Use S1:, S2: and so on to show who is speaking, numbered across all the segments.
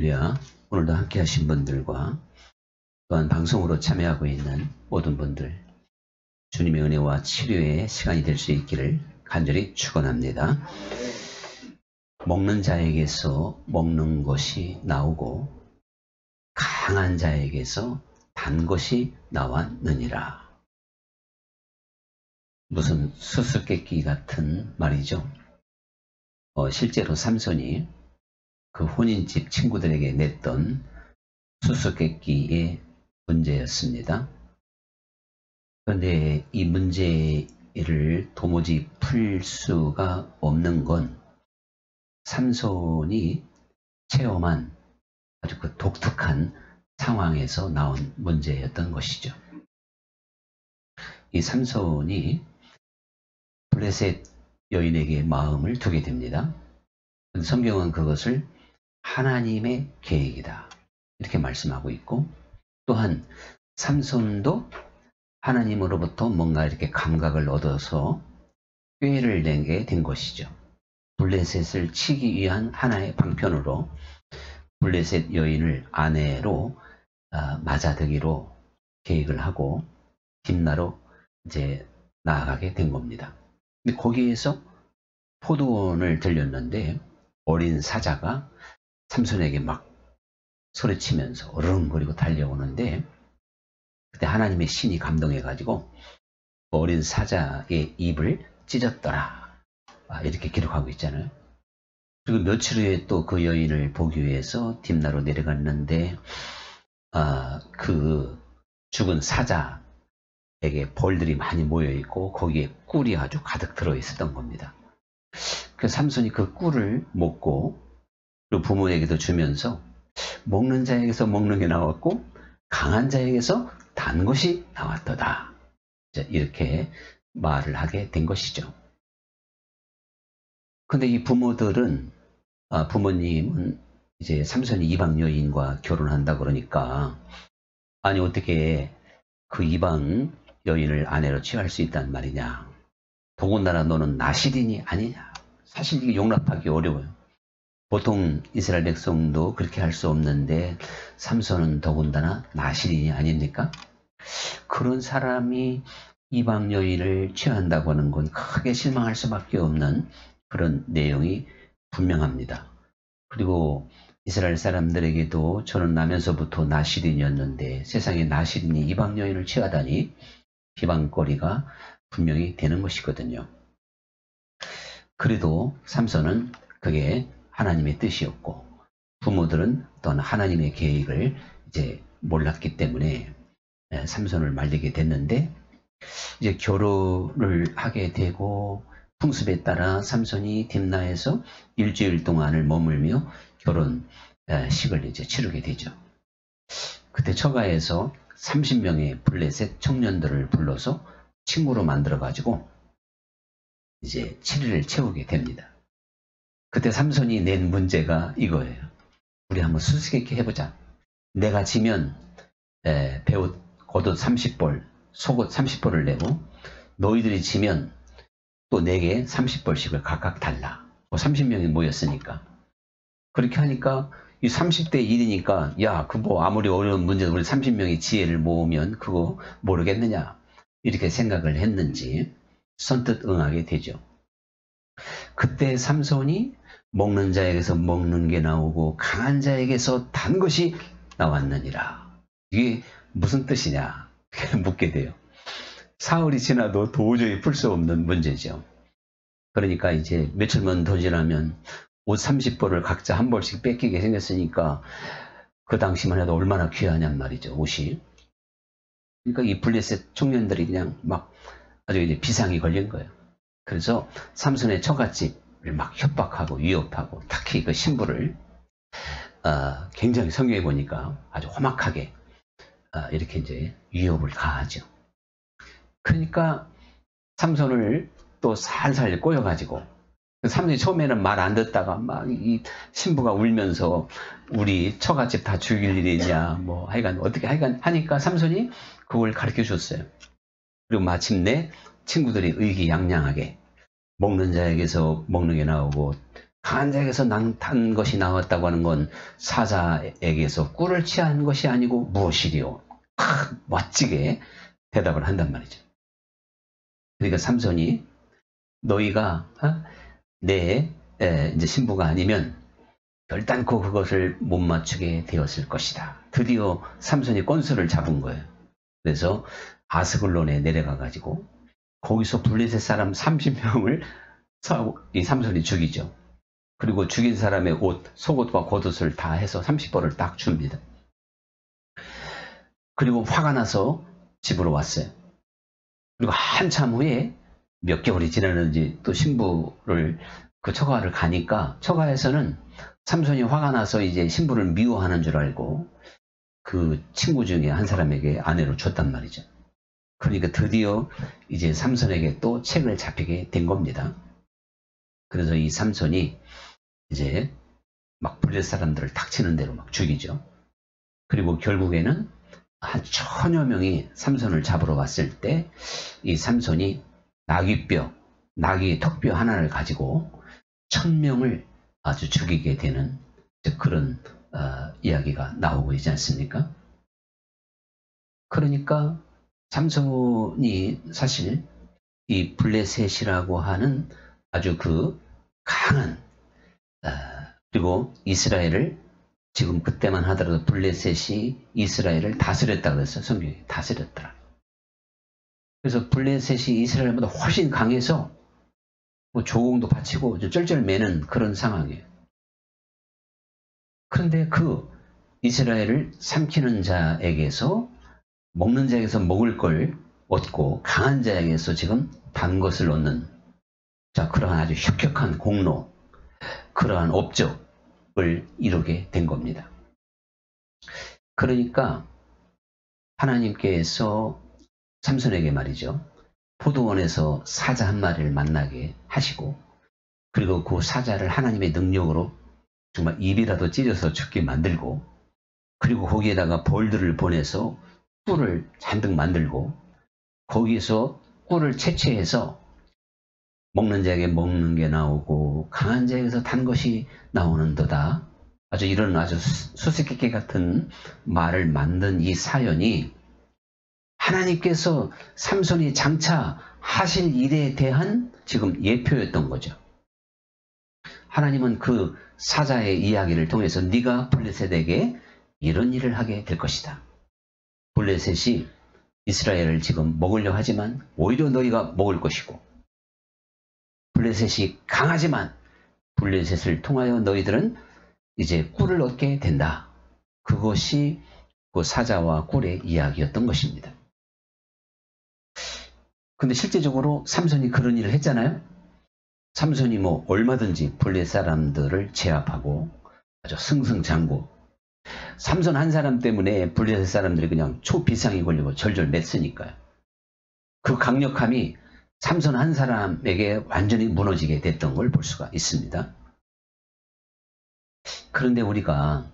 S1: 할렐루야. 오늘도 함께 하신 분들과 또한 방송으로 참여하고 있는 모든 분들, 주님의 은혜와 치료의 시간이 될 수 있기를 간절히 축원합니다. 먹는 자에게서 먹는 것이 나오고 강한 자에게서 단 것이 나왔느니라. 무슨 수수께끼 같은 말이죠. 실제로 삼손이 그 혼인집 친구들에게 냈던 수수께끼의 문제였습니다. 그런데 이 문제를 도무지 풀 수가 없는 건 삼손이 체험한 아주 그 독특한 상황에서 나온 문제였던 것이죠. 이 삼손이 블레셋 여인에게 마음을 두게 됩니다. 성경은 그것을 하나님의 계획이다 이렇게 말씀하고 있고, 또한 삼손도 하나님으로부터 뭔가 이렇게 감각을 얻어서 꾀를 내게 된 것이죠. 블레셋을 치기 위한 하나의 방편으로 블레셋 여인을 아내로 맞아들기로 계획을 하고 딥나로 이제 나아가게 된 겁니다. 근데 거기에서 포도원을 들렸는데 어린 사자가 삼손에게 막 소리치면서 어른거리고 달려오는데, 그때 하나님의 신이 감동해가지고 어린 사자의 입을 찢었더라 이렇게 기록하고 있잖아요. 그리고 며칠 후에 또 그 여인을 보기 위해서 딥나로 내려갔는데 그 죽은 사자에게 벌들이 많이 모여있고 거기에 꿀이 아주 가득 들어있었던 겁니다. 그래서 삼손이 그 꿀을 먹고 그리고 부모에게도 주면서 먹는 자에게서 먹는 게 나왔고 강한 자에게서 단 것이 나왔도다, 이렇게 말을 하게 된 것이죠. 근데 이 부모님은 이제 삼손이 이방 여인과 결혼한다 그러니까, 아니 어떻게 그 이방 여인을 아내로 취할 수 있단 말이냐, 더군다나 너는 나실인이 아니냐. 사실 이게 용납하기 어려워요. 보통 이스라엘 백성도 그렇게 할 수 없는데 삼손은 더군다나 나실인이 아닙니까? 그런 사람이 이방 여인을 취한다고 하는 건 크게 실망할 수밖에 없는 그런 내용이 분명합니다. 그리고 이스라엘 사람들에게도 저는 나면서부터 나실인이었는데 세상에 나실인이 이방 여인을 취하다니 비방거리가 분명히 되는 것이거든요. 그래도 삼손은 그게 하나님의 뜻이었고 부모들은 또한 하나님의 계획을 이제 몰랐기 때문에 삼손을 말리게 됐는데, 이제 결혼을 하게 되고 풍습에 따라 삼손이 딥나에서 일주일 동안을 머물며 결혼식을 이제 치르게 되죠. 그때 처가에서 30명의 블레셋 청년들을 불러서 친구로 만들어 가지고 이제 7일을 채우게 됩니다. 그때 삼손이 낸 문제가 이거예요. 우리 한번 수수께끼 해보자. 내가 지면 배옷 겉옷 30벌, 속옷 30벌을 내고 너희들이 지면 또 내게 30벌씩을 각각 달라. 30명이 모였으니까. 그렇게 하니까 이 30대 1이니까 야, 그 뭐 아무리 어려운 문제도 우리 30명이 지혜를 모으면 그거 모르겠느냐, 이렇게 생각을 했는지 선뜻 응하게 되죠. 그때 삼손이 먹는 자에게서 먹는 게 나오고 강한 자에게서 단 것이 나왔느니라. 이게 무슨 뜻이냐 묻게 돼요. 사흘이 지나도 도저히 풀 수 없는 문제죠. 그러니까 이제 며칠만 더 지나면 옷 30벌을 각자 한 벌씩 뺏기게 생겼으니까 그 당시만 해도 얼마나 귀하냔 말이죠, 옷이. 그러니까 이 블레셋 청년들이 그냥 막 아주 이제 비상이 걸린 거예요. 그래서 삼손의 처갓집을 막 협박하고 위협하고, 특히 그 신부를 굉장히 성경에 보니까 아주 험악하게 이렇게 이제 위협을 가하죠. 그러니까 삼손을 또 살살 꼬여가지고, 삼손이 처음에는 말 안 듣다가 막 이 신부가 울면서 우리 처갓집 다 죽일 일이 있냐, 뭐 하여간 어떻게 하여간 하니까 삼손이 그걸 가르쳐 줬어요. 그리고 마침내 친구들이 의기양양하게 먹는 자에게서 먹는 게 나오고 강한 자에게서 난 것이 나왔다고 하는 건 사자에게서 꿀을 취한 것이 아니고 무엇이리요? 멋지게 대답을 한단 말이죠. 그러니까 삼손이 너희가 내 이제 신부가 아니면 결단코 그것을 못 맞추게 되었을 것이다. 드디어 삼손이 건수를 잡은 거예요. 그래서 아스글론에 내려가 가지고 거기서 블레셋 사람 30명을 이 삼손이 죽이죠. 그리고 죽인 사람의 옷, 속옷과 겉옷을 다 해서 30벌을 딱 줍니다. 그리고 화가 나서 집으로 왔어요. 그리고 한참 후에 몇 개월이 지났는지 또 신부를 그 처가를 가니까 처가에서는 삼손이 화가 나서 이제 신부를 미워하는 줄 알고 그 친구 중에 한 사람에게 아내로 줬단 말이죠. 그러니까 드디어 이제 삼손에게 또 책을 잡히게 된 겁니다. 그래서 이 삼손이 이제 막 블레셋 사람들을 닥치는 대로 막 죽이죠. 그리고 결국에는 한 1000여 명이 삼손을 잡으러 왔을 때 이 삼손이 나귀 턱뼈 하나를 가지고 1000명을 아주 죽이게 되는 그런 이야기가 나오고 있지 않습니까? 그러니까 삼손이 사실 이 블레셋이라고 하는 아주 그 강한 그리고 이스라엘을 지금 그때만 하더라도 블레셋이 이스라엘을 다스렸다 그랬어요. 성경이 다스렸더라. 그래서 블레셋이 이스라엘보다 훨씬 강해서 뭐 조공도 바치고 쩔쩔매는 그런 상황이에요. 그런데 그 이스라엘을 삼키는 자에게서 먹는 자에게서 먹을 걸 얻고 강한 자에게서 지금 단 것을 얻는 그러한 아주 혁혁한 공로, 그러한 업적을 이루게 된 겁니다. 그러니까 하나님께서 삼손에게 말이죠. 포도원에서 사자 한 마리를 만나게 하시고 그리고 그 사자를 하나님의 능력으로 정말 입이라도 찢어서 죽게 만들고 그리고 거기에다가 벌들을 보내서 꿀을 잔뜩 만들고 거기에서 꿀을 채취해서 먹는 자에게 먹는 게 나오고 강한 자에게서 단 것이 나오는도다. 아주 이런 아주 수수께끼 같은 말을 만든 이 사연이 하나님께서 삼손이 장차 하실 일에 대한 지금 예표였던 거죠. 하나님은 그 사자의 이야기를 통해서 네가 블레셋에게 이런 일을 하게 될 것이다. 블레셋이 이스라엘을 지금 먹으려 하지만 오히려 너희가 먹을 것이고 블레셋이 강하지만 블레셋을 통하여 너희들은 이제 꿀을 얻게 된다. 그것이 그 사자와 꿀의 이야기였던 것입니다. 근데 실제적으로 삼손이 그런 일을 했잖아요. 삼손이 뭐 얼마든지 블레셋 사람들을 제압하고 아주 승승장구. 삼손 한 사람 때문에 블레셋 사람들이 그냥 초비상이 걸리고 절절 맸으니까요. 그 강력함이 삼손 한 사람에게 완전히 무너지게 됐던 걸 볼 수가 있습니다. 그런데 우리가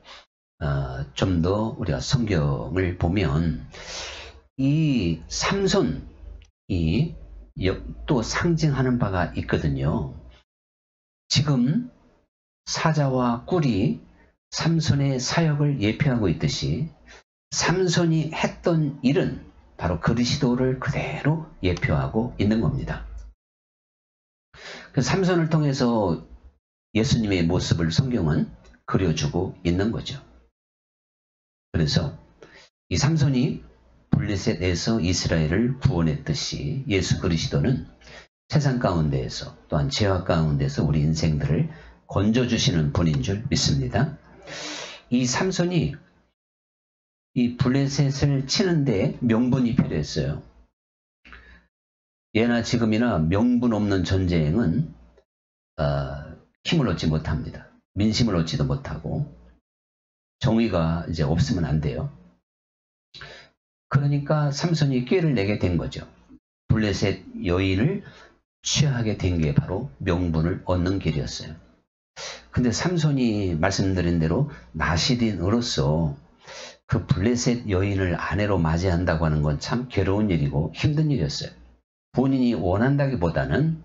S1: 좀 더 우리가 성경을 보면 이 삼손이 또 상징하는 바가 있거든요. 지금 사자와 꿀이 삼손의 사역을 예표하고 있듯이 삼손이 했던 일은 바로 그리스도를 그대로 예표하고 있는 겁니다. 삼손을 통해서 예수님의 모습을 성경은 그려주고 있는 거죠. 그래서 이 삼손이 블레셋에서 이스라엘을 구원했듯이 예수 그리스도는 세상 가운데에서 또한 죄악 가운데서 우리 인생들을 건져주시는 분인 줄 믿습니다. 이 삼손이 이 블레셋을 치는데 명분이 필요했어요. 예나 지금이나 명분 없는 전쟁은 힘을 얻지 못합니다. 민심을 얻지도 못하고 정의가 이제 없으면 안 돼요. 그러니까 삼손이 꾀를 내게 된 거죠. 블레셋 여인을 취하게 된 게 바로 명분을 얻는 길이었어요. 근데 삼손이 말씀드린 대로 나시린으로서 그 블레셋 여인을 아내로 맞이한다고 하는 건 참 괴로운 일이고 힘든 일이었어요. 본인이 원한다기보다는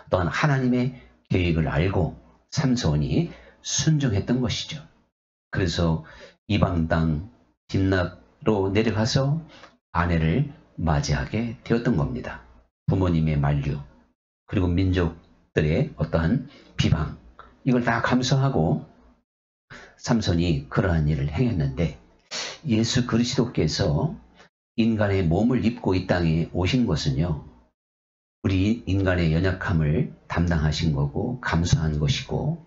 S1: 또한 하나님의 계획을 알고 삼손이 순종했던 것이죠. 그래서 이방 땅 딥낫로 내려가서 아내를 맞이하게 되었던 겁니다. 부모님의 만류, 그리고 민족들의 어떠한 비방, 이걸 다 감수하고 삼손이 그러한 일을 행했는데, 예수 그리스도께서 인간의 몸을 입고 이 땅에 오신 것은요, 우리 인간의 연약함을 담당하신 거고 감수한 것이고,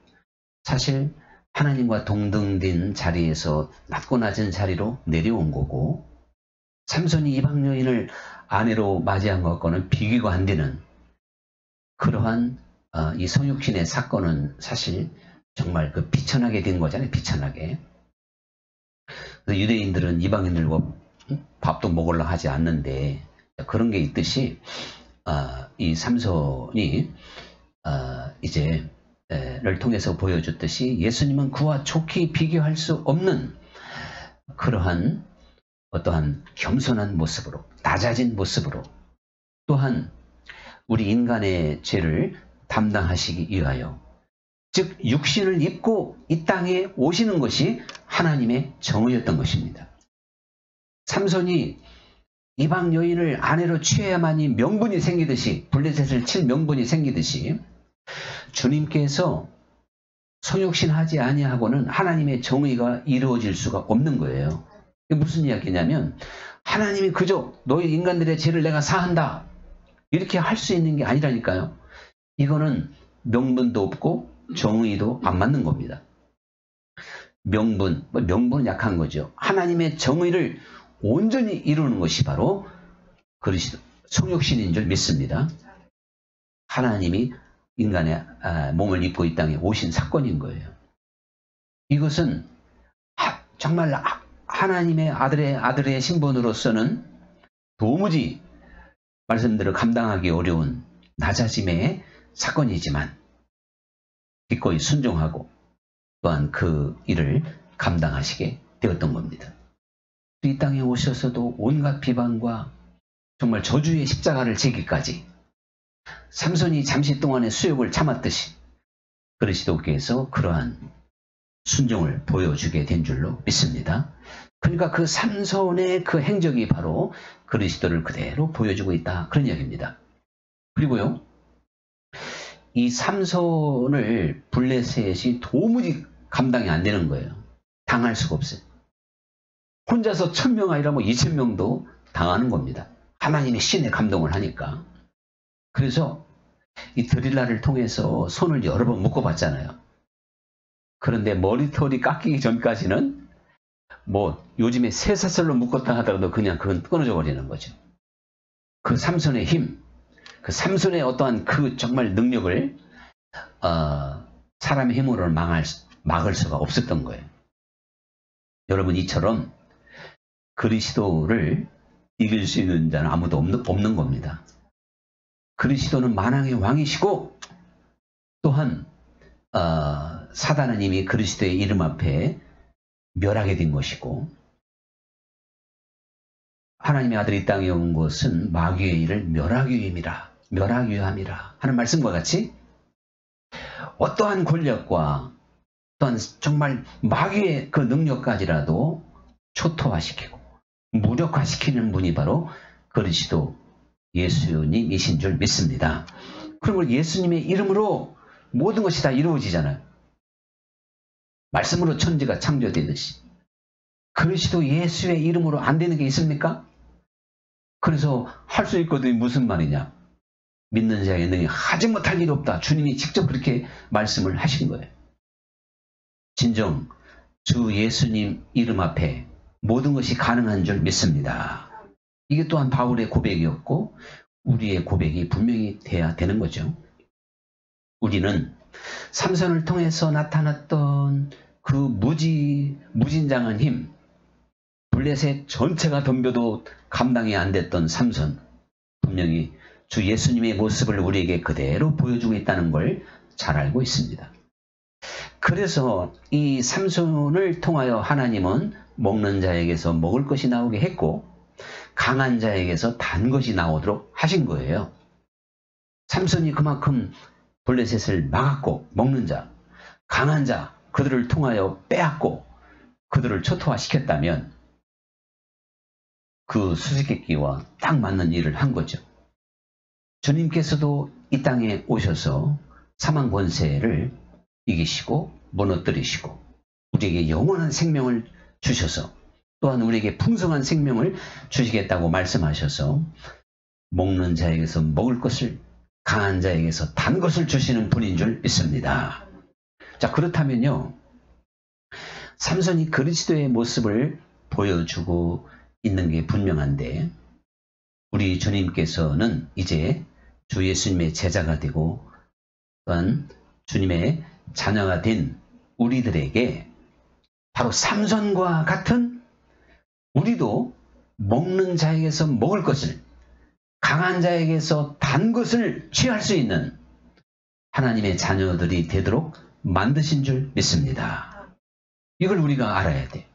S1: 사실 하나님과 동등된 자리에서 낮고 낮은 자리로 내려온 거고, 삼손이 이방 여인을 아내로 맞이한 것과는 비교가 안 되는 그러한 이 성육신의 사건은 사실 정말 그 비천하게 된 거잖아요. 비천하게. 유대인들은 이방인들과 밥도 먹으려 하지 않는데, 그런 게 있듯이 이 삼손이 이제 를 통해서 보여줬듯이 예수님은 그와 좋게 비교할 수 없는 그러한 어떠한 겸손한 모습으로, 낮아진 모습으로, 또한 우리 인간의 죄를 담당하시기 위하여, 즉 육신을 입고 이 땅에 오시는 것이 하나님의 정의였던 것입니다. 삼손이 이방 여인을 아내로 취해야만이 명분이 생기듯이, 블레셋을 칠 명분이 생기듯이, 주님께서 성육신 하지 아니하고는 하나님의 정의가 이루어질 수가 없는 거예요. 이게 무슨 이야기냐면, 하나님이 그저 너희 인간들의 죄를 내가 사한다, 이렇게 할 수 있는 게 아니라니까요. 이거는 명분도 없고 정의도 안 맞는 겁니다. 명분은 약한 거죠. 하나님의 정의를 온전히 이루는 것이 바로 그리스도 성육신인 줄 믿습니다. 하나님이 인간의 몸을 입고 이 땅에 오신 사건인 거예요. 이것은 정말 하나님의 아들의 신분으로서는 도무지 말씀대로 감당하기 어려운 낮아짐의 사건이지만 기꺼이 순종하고 또한 그 일을 감당하시게 되었던 겁니다. 이 땅에 오셔서도 온갖 비방과 정말 저주의 십자가를 지기까지 삼손이 잠시 동안의 수욕을 참았듯이 그리스도께서 그러한 순종을 보여주게 된 줄로 믿습니다. 그러니까 그 삼손의 그 행적이 바로 그리스도를 그대로 보여주고 있다, 그런 이야기입니다. 그리고요, 이 삼손을 블레셋이 도무지 감당이 안 되는 거예요. 당할 수가 없어요. 혼자서 1000명 아니라 2000명도 당하는 겁니다. 하나님의 신의 감동을 하니까. 그래서 이 드릴라를 통해서 손을 여러 번 묶어봤잖아요. 그런데 머리털이 깎이기 전까지는 요즘에 쇠사슬로 묶었다 하더라도 그냥 그건 끊어져 버리는 거죠. 그 삼손의 힘, 그 삼손의 어떠한 그 정말 능력을 사람의 힘으로는 막을 수가 없었던 거예요. 여러분, 이처럼 그리스도를 이길 수 있는 자는 아무도 없는 겁니다. 그리스도는 만왕의 왕이시고, 또한 사단은 이미 그리스도의 이름 앞에 멸하게 된 것이고, 하나님의 아들이 이 땅에 온 것은 마귀의 일을 멸하기 위함이라 하는 말씀과 같이 어떠한 권력과 또한 정말 마귀의 그 능력까지라도 초토화시키고 무력화시키는 분이 바로 그리스도 예수님이신 줄 믿습니다. 그리고 예수님의 이름으로 모든 것이 다 이루어지잖아요. 말씀으로 천지가 창조되듯이. 그리스도 예수의 이름으로 안 되는 게 있습니까? 그래서 할 수 있거든요. 무슨 말이냐? 믿는 자의 능히 하지 못할 일 없다. 주님이 직접 그렇게 말씀을 하신 거예요. 진정 주 예수님 이름 앞에 모든 것이 가능한 줄 믿습니다. 이게 또한 바울의 고백이었고 우리의 고백이 분명히 돼야 되는 거죠. 우리는 삼손을 통해서 나타났던 그 무진장한 힘, 블레셋 전체가 덤벼도 감당이 안 됐던 삼손, 분명히 주 예수님의 모습을 우리에게 그대로 보여주고 있다는 걸 잘 알고 있습니다. 그래서 이 삼손을 통하여 하나님은 먹는 자에게서 먹을 것이 나오게 했고 강한 자에게서 단 것이 나오도록 하신 거예요. 삼손이 그만큼 블레셋을 막았고 먹는 자, 강한 자, 그들을 통하여 빼앗고 그들을 초토화시켰다면 그 수수께끼와 딱 맞는 일을 한 거죠. 주님께서도 이 땅에 오셔서 사망 권세를 이기시고 무너뜨리시고 우리에게 영원한 생명을 주셔서 또한 우리에게 풍성한 생명을 주시겠다고 말씀하셔서 먹는 자에게서 먹을 것을, 강한 자에게서 단 것을 주시는 분인 줄 믿습니다. 자, 그렇다면요, 삼손이 그리스도의 모습을 보여주고 있는 게 분명한데, 우리 주님께서는 이제 주 예수님의 제자가 되고 또한 주님의 자녀가 된 우리들에게 바로 삼손과 같은, 우리도 먹는 자에게서 먹을 것을, 강한 자에게서 단 것을 취할 수 있는 하나님의 자녀들이 되도록 만드신 줄 믿습니다. 이걸 우리가 알아야 돼.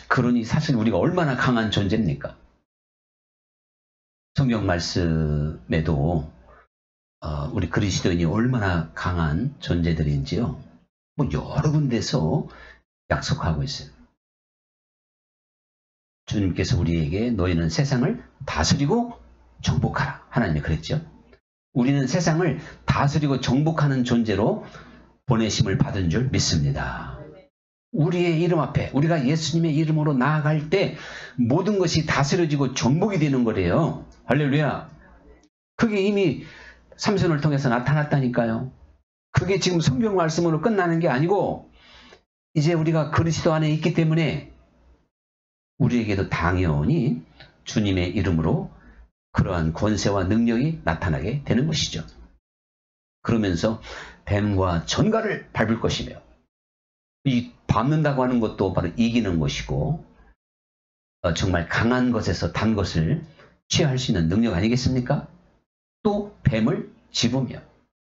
S1: 그러니 사실 우리가 얼마나 강한 존재입니까? 성경 말씀에도 우리 그리스도인이 얼마나 강한 존재들인지요, 뭐 여러 군데서 약속하고 있어요. 주님께서 우리에게 너희는 세상을 다스리고 정복하라, 하나님이 그랬죠. 우리는 세상을 다스리고 정복하는 존재로 보내심을 받은 줄 믿습니다. 우리의 이름 앞에, 우리가 예수님의 이름으로 나아갈 때 모든 것이 다스려지고 정복이 되는 거래요. 할렐루야. 그게 이미 삼손을 통해서 나타났다니까요. 그게 지금 성경 말씀으로 끝나는 게 아니고 이제 우리가 그리스도 안에 있기 때문에 우리에게도 당연히 주님의 이름으로 그러한 권세와 능력이 나타나게 되는 것이죠. 그러면서 뱀과 전갈을 밟을 것이며, 이 밟는다고 하는 것도 바로 이기는 것이고 정말 강한 것에서 단 것을 취할 수 있는 능력 아니겠습니까? 또 뱀을 집으며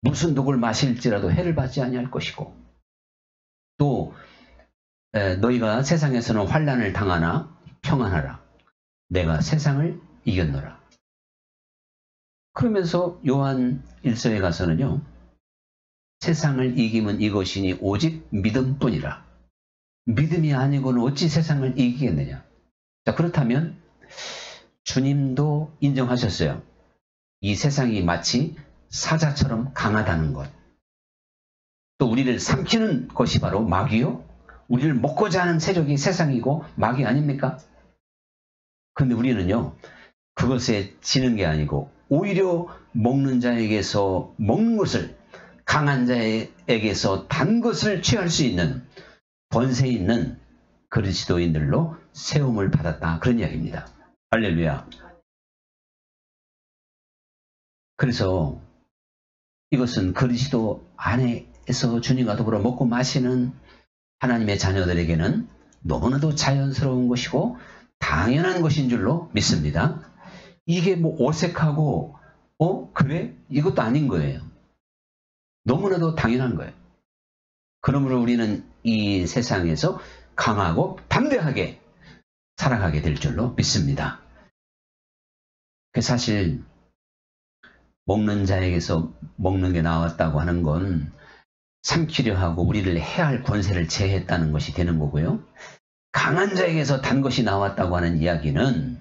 S1: 무슨 독을 마실지라도 해를 받지 아니할 것이고, 또 너희가 세상에서는 환난을 당하나 평안하라, 내가 세상을 이겼노라. 그러면서 요한 1서에 가서는요, 세상을 이기면 이것이니 오직 믿음뿐이라. 믿음이 아니고는 어찌 세상을 이기겠느냐. 자, 그렇다면 주님도 인정하셨어요. 이 세상이 마치 사자처럼 강하다는 것. 또 우리를 삼키는 것이 바로 마귀요, 우리를 먹고자 하는 세력이 세상이고 마귀 아닙니까? 그런데 우리는요, 그것에 지는 게 아니고 오히려 먹는 자에게서 먹는 것을, 강한 자에게서 단 것을 취할 수 있는 권세 있는 그리스도인들로 세움을 받았다, 그런 이야기입니다. 할렐루야. 그래서 이것은 그리스도 안에서 주님과 더불어 먹고 마시는 하나님의 자녀들에게는 너무나도 자연스러운 것이고 당연한 것인 줄로 믿습니다. 이게 뭐 어색하고 그래? 이것도 아닌 거예요. 너무나도 당연한 거예요. 그러므로 우리는 이 세상에서 강하고 담대하게 살아가게 될 줄로 믿습니다. 사실 먹는 자에게서 먹는 게 나왔다고 하는 건 삼키려 하고 우리를 해할 권세를 제했다는 것이 되는 거고요. 강한 자에게서 단 것이 나왔다고 하는 이야기는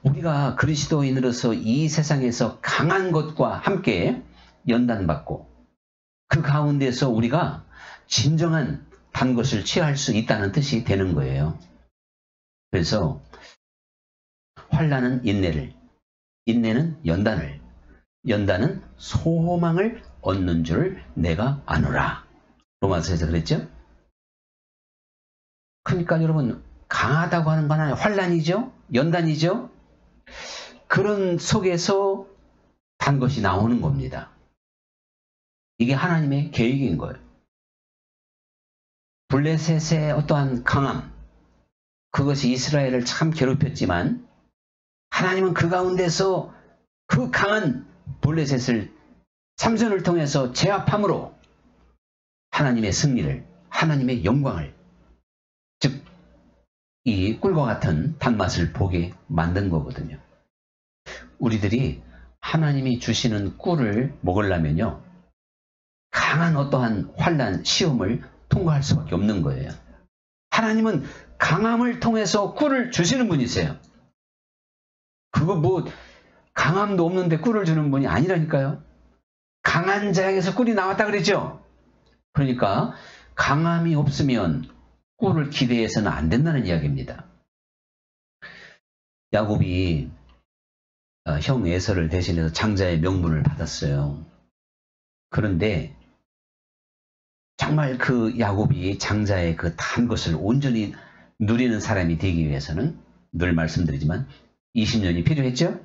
S1: 우리가 그리스도인으로서 이 세상에서 강한 것과 함께 연단받고 그 가운데서 우리가 진정한 단 것을 취할 수 있다는 뜻이 되는 거예요. 그래서 환난은 인내를, 인내는 연단을, 연단은 소망을 얻는 줄 내가 아노라. 로마서에서 그랬죠? 그러니까 여러분, 강하다고 하는 건 환난이죠? 연단이죠? 그런 속에서 단 것이 나오는 겁니다. 이게 하나님의 계획인 거예요. 블레셋의 어떠한 강함, 그것이 이스라엘을 참 괴롭혔지만 하나님은 그 가운데서 그 강한 블레셋을 삼손을 통해서 제압함으로 하나님의 승리를, 하나님의 영광을, 즉 이 꿀과 같은 단맛을 보게 만든 거거든요. 우리들이 하나님이 주시는 꿀을 먹으려면요, 강한 어떠한 환난, 시험을 통과할 수밖에 없는 거예요. 하나님은 강함을 통해서 꿀을 주시는 분이세요. 그거 뭐 강함도 없는데 꿀을 주는 분이 아니라니까요. 강한 자에게서 꿀이 나왔다 그랬죠. 그러니까 강함이 없으면 꿀을 기대해서는 안 된다는 이야기입니다. 야곱이 형 에서를 대신해서 장자의 명분을 받았어요. 그런데 정말 그 야곱이 장자의 그 단 것을 온전히 누리는 사람이 되기 위해서는 늘 말씀드리지만 20년이 필요했죠.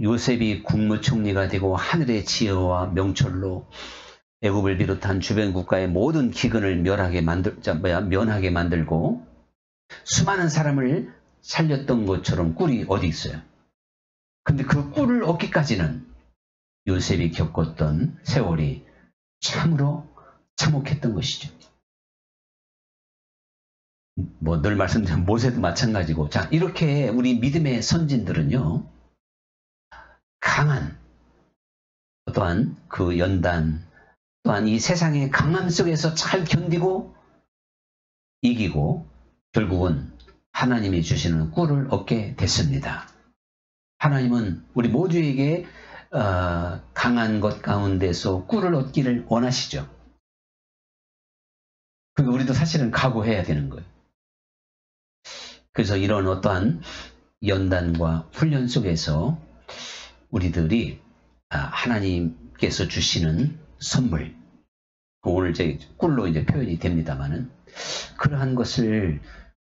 S1: 요셉이 국무총리가 되고 하늘의 지혜와 명철로 애굽을 비롯한 주변 국가의 모든 기근을 면하게 만들고 수많은 사람을 살렸던 것처럼 꿀이 어디 있어요. 근데 그 꿀을 얻기까지는 요셉이 겪었던 세월이 참으로 참혹했던 것이죠. 뭐 늘 말씀드린 모세도 마찬가지고, 자, 이렇게 우리 믿음의 선진들은요, 강한 또한 그 연단, 또한 이 세상의 강함 속에서 잘 견디고 이기고 결국은 하나님이 주시는 꿀을 얻게 됐습니다. 하나님은 우리 모두에게 강한 것 가운데서 꿀을 얻기를 원하시죠. 그러니까 우리도 사실은 각오해야 되는 거예요. 그래서 이런 어떠한 연단과 훈련 속에서 우리들이 하나님께서 주시는 선물, 오늘 제 꿀로 이제 표현이 됩니다만은 그러한 것을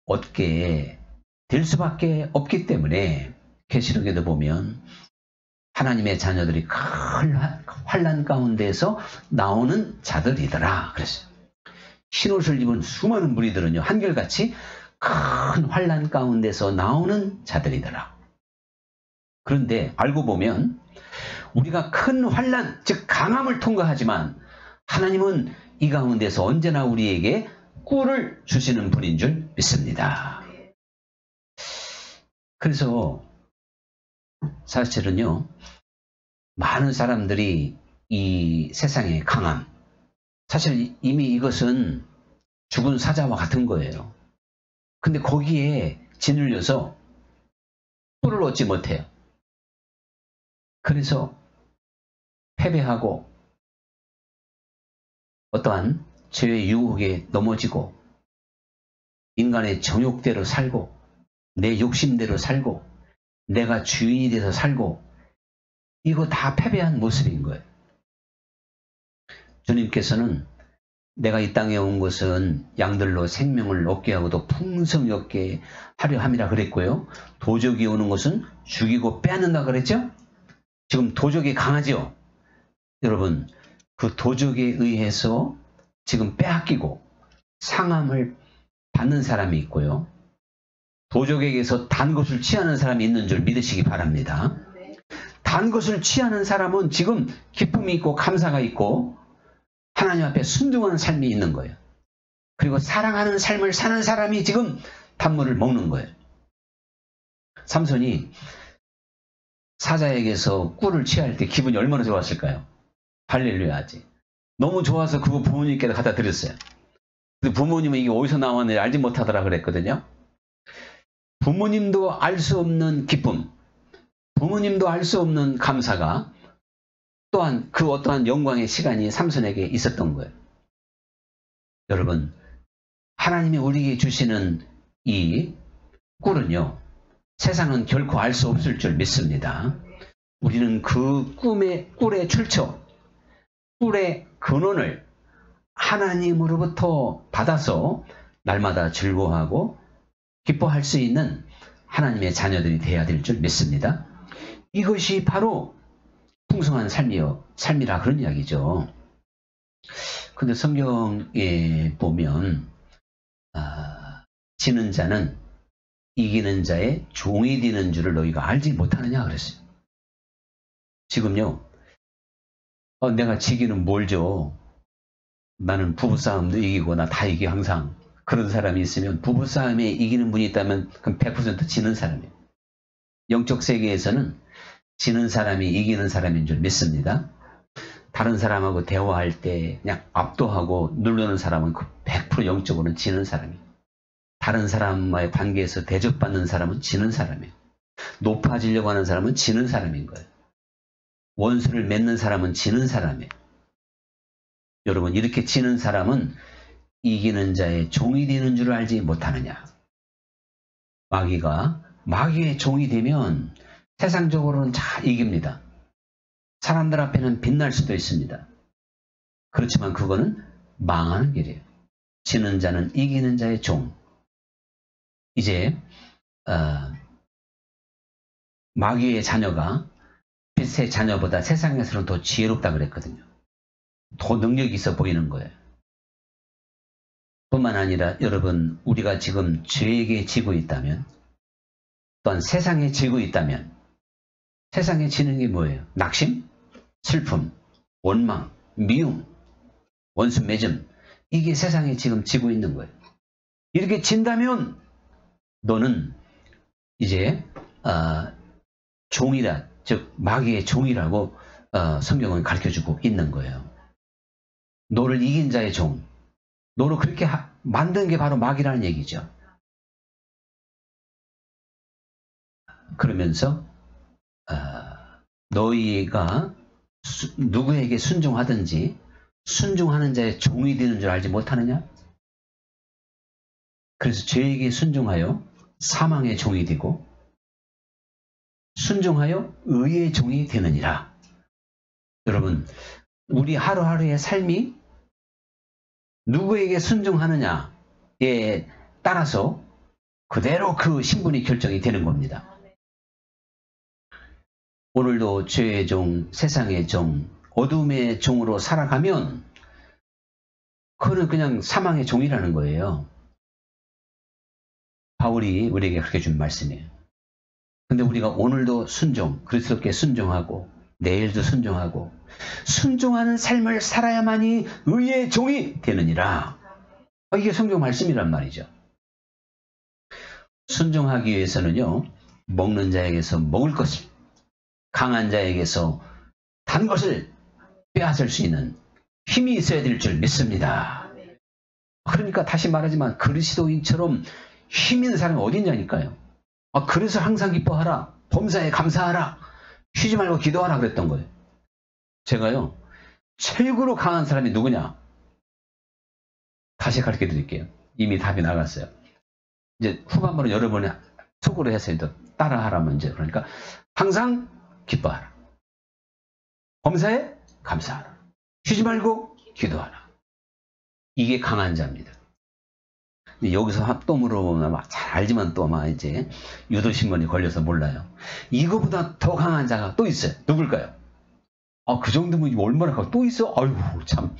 S1: 얻게 될 수밖에 없기 때문에 계시록에도 보면 하나님의 자녀들이 큰 환난 가운데서 나오는 자들이더라 그랬어요. 흰옷을 입은 수많은 무리들은요, 한결같이 큰 환난 가운데서 나오는 자들이더라. 그런데 알고 보면 우리가 큰 환난, 즉 강함을 통과하지만 하나님은 이 가운데서 언제나 우리에게 꿀을 주시는 분인 줄 믿습니다. 그래서 사실은요, 많은 사람들이 이 세상의 강함, 사실 이미 이것은 죽은 사자와 같은 거예요. 근데 거기에 짓눌려서 꿀을 얻지 못해요. 그래서 패배하고 어떠한 죄의 유혹에 넘어지고 인간의 정욕대로 살고 내 욕심대로 살고 내가 주인이 돼서 살고 이거 다 패배한 모습인 거예요. 주님께서는 내가 이 땅에 온 것은 양들로 생명을 얻게 하고 또 풍성히 얻게 하려 함이라 그랬고요. 도적이 오는 것은 죽이고 빼앗는다 그랬죠? 지금 도적이 강하죠? 여러분, 그 도적에 의해서 지금 빼앗기고 상함을 받는 사람이 있고요. 도적에게서 단 것을 취하는 사람이 있는 줄 믿으시기 바랍니다. 단 것을 취하는 사람은 지금 기쁨이 있고 감사가 있고 하나님 앞에 순종하는 삶이 있는 거예요. 그리고 사랑하는 삶을 사는 사람이 지금 단물을 먹는 거예요. 삼손이 사자에게서 꿀을 취할 때 기분이 얼마나 좋았을까요? 할렐루야 하지. 너무 좋아서 그거 부모님께 갖다 드렸어요. 근데 부모님은 이게 어디서 나왔는지 알지 못하더라 그랬거든요. 부모님도 알 수 없는 기쁨, 부모님도 알 수 없는 감사가 또한 그 어떠한 영광의 시간이 삼손에게 있었던 거예요. 여러분, 하나님이 우리에게 주시는 이 꿀은요, 세상은 결코 알 수 없을 줄 믿습니다. 우리는 그 꿀의 출처, 꿀의 근원을 하나님으로부터 받아서 날마다 즐거워하고 기뻐할 수 있는 하나님의 자녀들이 되어야 될 줄 믿습니다. 이것이 바로 풍성한 삶이라 그런 이야기죠. 근데 성경에 보면 지는 자는 이기는 자의 종이 되는 줄을 너희가 알지 못하느냐 그랬어요. 지금요, 내가 지기는 뭘 줘. 나는 부부싸움도 이기고 나 다 이겨 항상. 그런 사람이 있으면 부부싸움에 이기는 분이 있다면 그럼 100% 지는 사람이에요. 영적 세계에서는 지는 사람이 이기는 사람인 줄 믿습니다. 다른 사람하고 대화할 때 그냥 압도하고 누르는 사람은 100% 영적으로는 지는 사람이에요. 다른 사람과의 관계에서 대접받는 사람은 지는 사람이에요. 높아지려고 하는 사람은 지는 사람인 거예요. 원수를 맺는 사람은 지는 사람이에요. 여러분, 이렇게 지는 사람은 이기는 자의 종이 되는 줄 알지 못하느냐. 마귀의 종이 되면 세상적으로는 잘 이깁니다. 사람들 앞에는 빛날 수도 있습니다. 그렇지만 그거는 망하는 길이에요. 지는 자는 이기는 자의 종. 이제 마귀의 자녀가 빛의 자녀보다 세상에서는 더 지혜롭다 그랬거든요. 더 능력이 있어 보이는 거예요. 뿐만 아니라 여러분, 우리가 지금 죄에게 지고 있다면, 또한 세상에 지고 있다면, 세상에 지는 게 뭐예요? 낙심, 슬픔, 원망, 미움, 원수 맺음, 이게 세상에 지금 지고 있는 거예요. 이렇게 진다면 너는 이제 종이라, 즉 마귀의 종이라고 성경은 가르쳐주고 있는 거예요. 너를 이긴 자의 종, 너를 그렇게 만든 게 바로 마귀라는 얘기죠. 그러면서 너희가 누구에게 순종하든지 순종하는 자의 종이 되는 줄 알지 못하느냐? 그래서 죄에게 순종하여 사망의 종이 되고 순종하여 의의 종이 되느니라. 여러분, 우리 하루하루의 삶이 누구에게 순종하느냐에 따라서 그대로 그 신분이 결정이 되는 겁니다. 오늘도 죄의 종, 세상의 종, 어둠의 종으로 살아가면 그거는 그냥 사망의 종이라는 거예요. 바울이 우리에게 그렇게 준 말씀이에요. 근데 우리가 오늘도 순종, 그리스도께 순종하고 내일도 순종하고 순종하는 삶을 살아야만이 의의 종이 되느니라. 이게 성경 말씀이란 말이죠. 순종하기 위해서는요, 먹는 자에게서 먹을 것을, 강한 자에게서 단 것을 빼앗을 수 있는 힘이 있어야 될 줄 믿습니다. 그러니까 다시 말하지만 그리스도인처럼 힘 있는 사람이 어디 있냐니까요. 그래서 항상 기뻐하라, 범사에 감사하라, 쉬지 말고 기도하라 그랬던 거예요. 제가요, 최고로 강한 사람이 누구냐? 다시 가르쳐 드릴게요. 이미 답이 나갔어요. 이제 후반부는 여러분이 속으로 해서 따라하라면 이제, 그러니까 항상 기뻐하라, 범사에 감사하라, 쉬지 말고 기도하라. 이게 강한 자입니다. 여기서 또 물어보면 잘 알지만 또 아마 이제 유도신문이 걸려서 몰라요. 이거보다 더 강한 자가 또 있어요. 누굴까요? 그 정도면 얼마나 가고 또 있어? 아이고, 참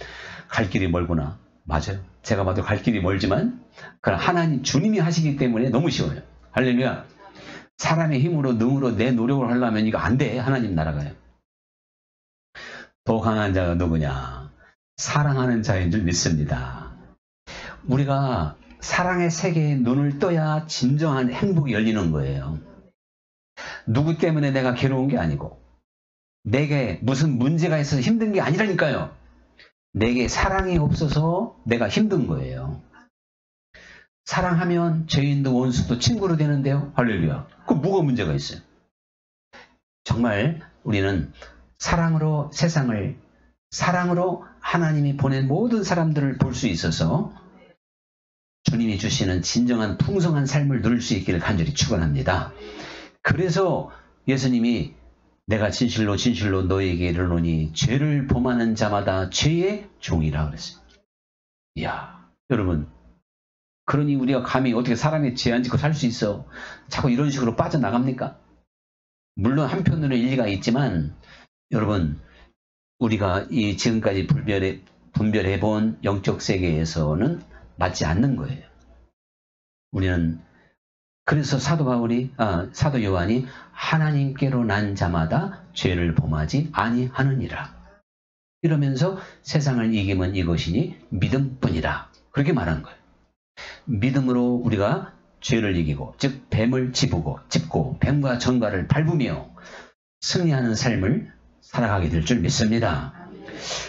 S1: 갈 길이 멀구나. 맞아요. 제가 봐도 갈 길이 멀지만 그럼 하나님 주님이 하시기 때문에 너무 쉬워요. 할렐루야. 사람의 힘으로 능으로 내 노력을 하려면 이거 안 돼. 하나님 나라가요. 더 강한 자가 누구냐? 사랑하는 자인 줄 믿습니다. 우리가 사랑의 세계에 눈을 떠야 진정한 행복이 열리는 거예요. 누구 때문에 내가 괴로운 게 아니고, 내게 무슨 문제가 있어서 힘든 게 아니라니까요. 내게 사랑이 없어서 내가 힘든 거예요. 사랑하면 죄인도 원수도 친구로 되는데요. 할렐루야. 그럼 뭐가 문제가 있어요? 정말 우리는 사랑으로 세상을, 사랑으로 하나님이 보낸 모든 사람들을 볼 수 있어서 주님이 주시는 진정한 풍성한 삶을 누릴 수 있기를 간절히 축원합니다. 그래서 예수님이 내가 진실로 진실로 너희에게 이르노니 죄를 범하는 자마다 죄의 종이라 그랬어요. 이야, 여러분, 그러니 우리가 감히 어떻게 사람의 죄 안 짓고 살 수 있어? 자꾸 이런 식으로 빠져나갑니까? 물론 한편으로는 일리가 있지만 여러분, 우리가 이 지금까지 분별해 본 영적 세계에서는 맞지 않는 거예요. 우리는 그래서 사도 요한이 하나님께로 난 자마다 죄를 범하지 아니하느니라. 이러면서 세상을 이기면 이것이니 믿음뿐이라. 그렇게 말한 거예요. 믿음으로 우리가 죄를 이기고, 즉 뱀을 짚고 뱀과 전갈을 밟으며 승리하는 삶을 살아가게 될 줄 믿습니다.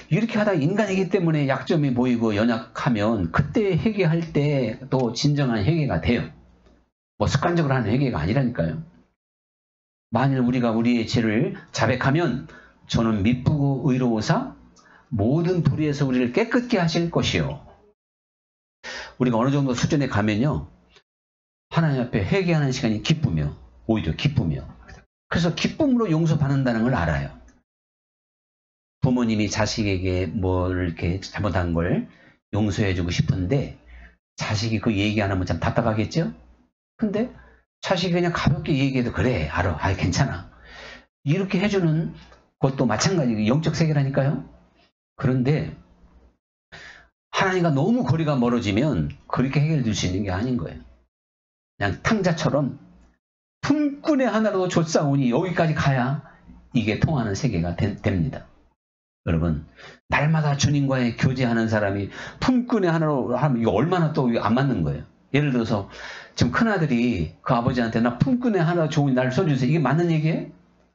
S1: 이렇게 하다 인간이기 때문에 약점이 보이고 연약하면 그때 회개할 때 또 진정한 회개가 돼요. 뭐 습관적으로 하는 회개가 아니라니까요. 만일 우리가 우리의 죄를 자백하면 저는 미쁘고 의로우사 모든 불의에서 우리를 깨끗게 하실 것이요. 우리가 어느 정도 수준에 가면요, 하나님 앞에 회개하는 시간이 기쁘며, 오히려 기쁘며, 그래서 기쁨으로 용서받는다는 걸 알아요. 부모님이 자식에게 뭘 이렇게 잘못한 걸 용서해주고 싶은데 자식이 그 얘기 안 하면 참 답답하겠죠? 근데 자식이 그냥 가볍게 얘기해도 그래, 알아, 괜찮아. 이렇게 해주는 것도 마찬가지, 영적 세계라니까요. 그런데 하나님과 너무 거리가 멀어지면 그렇게 해결될 수 있는 게 아닌 거예요. 그냥 탕자처럼 품꾼의 하나로 좇사오니 여기까지 가야 이게 통하는 세계가 됩니다. 여러분, 날마다 주님과의 교제하는 사람이 품꾼의 하나로 하면 이거 얼마나 또 안 맞는 거예요. 예를 들어서 지금 큰아들이 그 아버지한테 나 품꾼의 하나 좋은 날 써주세요. 이게 맞는 얘기예요?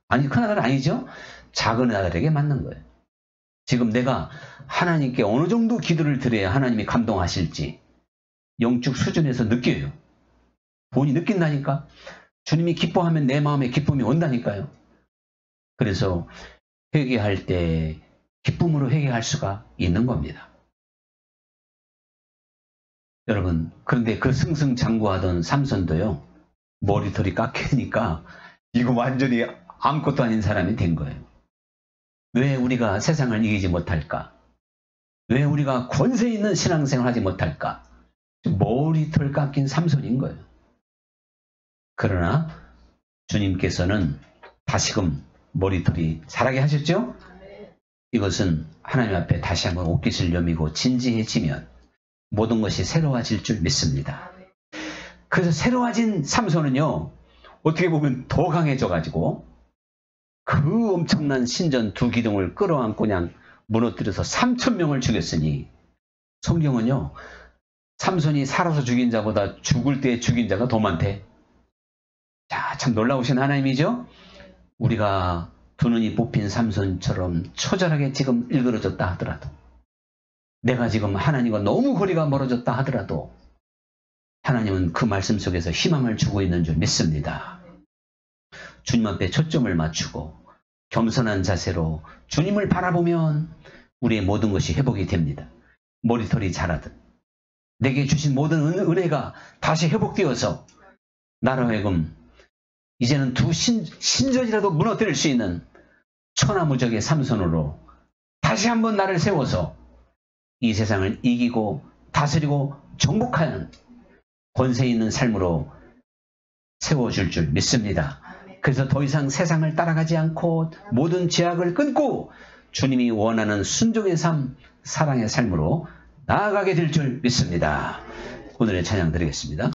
S1: 아니, 큰아들은 아니죠. 작은 아들에게 맞는 거예요. 지금 내가 하나님께 어느 정도 기도를 드려야 하나님이 감동하실지 영적 수준에서 느껴요. 본인이 느낀다니까. 주님이 기뻐하면 내 마음에 기쁨이 온다니까요. 그래서 회개할 때 기쁨으로 회개할 수가 있는 겁니다. 여러분, 그런데 그 승승장구하던 삼손도요, 머리털이 깎이니까 이거 완전히 아무것도 아닌 사람이 된 거예요. 왜 우리가 세상을 이기지 못할까? 왜 우리가 권세 있는 신앙생활을 하지 못할까? 머리털 깎인 삼손인 거예요. 그러나 주님께서는 다시금 머리털이 자라게 하셨죠? 이것은 하나님 앞에 다시 한번 옷깃을 여미고 진지해지면 모든 것이 새로워질 줄 믿습니다. 그래서 새로워진 삼손은요, 어떻게 보면 더 강해져가지고 그 엄청난 신전 두 기둥을 끌어안고 그냥 무너뜨려서 3,000명을 죽였으니, 성경은요, 삼손이 살아서 죽인 자보다 죽을 때 죽인 자가 더 많대. 자, 참 놀라우신 하나님이죠? 우리가 두 눈이 뽑힌 삼손처럼 처절하게 지금 일그러졌다 하더라도, 내가 지금 하나님과 너무 거리가 멀어졌다 하더라도 하나님은 그 말씀 속에서 희망을 주고 있는 줄 믿습니다. 주님 앞에 초점을 맞추고 겸손한 자세로 주님을 바라보면 우리의 모든 것이 회복이 됩니다. 머리털이 자라듯 내게 주신 모든 은혜가 다시 회복되어서 나로 하여금 이제는 두 신전이라도 무너뜨릴 수 있는 천하무적의 삼손으로 다시 한번 나를 세워서 이 세상을 이기고 다스리고 정복하는 권세 있는 삶으로 세워줄 줄 믿습니다. 그래서 더 이상 세상을 따라가지 않고 모든 제약을 끊고 주님이 원하는 순종의 삶, 사랑의 삶으로 나아가게 될 줄 믿습니다. 오늘의 찬양 드리겠습니다.